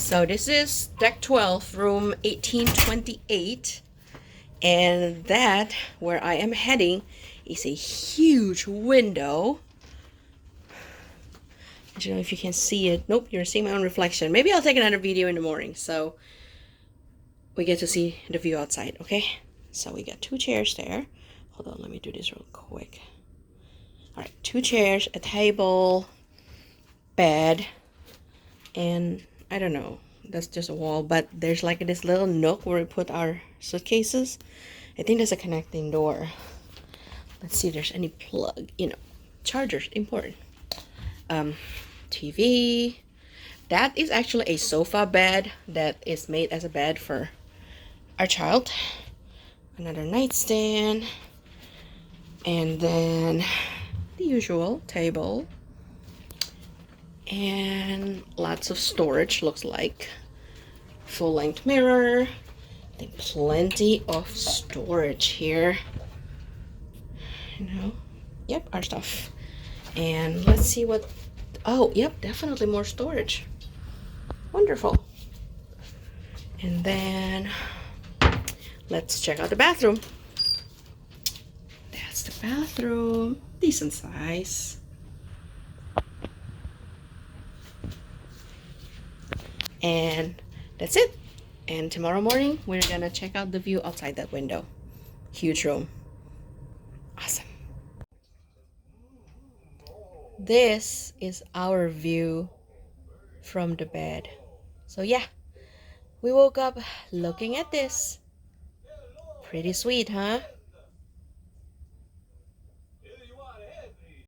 So this is deck 12, room 1828, and that, where I am heading, is a huge window. I don't know if you can see it. Nope, you're seeing my own reflection. Maybe I'll take another video in the morning so we get to see the view outside, okay? So we got 2 chairs there. Hold on, let me do this real quick. Alright, 2 chairs, a table, bed, and I don't know, that's just a wall, but there's like this little nook where we put our suitcases. I think there's a connecting door. Let's see if there's any plug, chargers, important. TV. That is actually a sofa bed that is made as a bed for our child. Another nightstand, and then the usual table, and lots of storage, looks like. Full-length mirror. I think plenty of storage here. Yep, our stuff. And let's see what, oh, yep, definitely more storage. Wonderful. And then let's check out the bathroom. That's the bathroom. Decent size. And that's it. And tomorrow morning, we're gonna check out the view outside that window. Huge room. Awesome. This is our view from the bed. So yeah, we woke up looking at this. Pretty sweet, huh?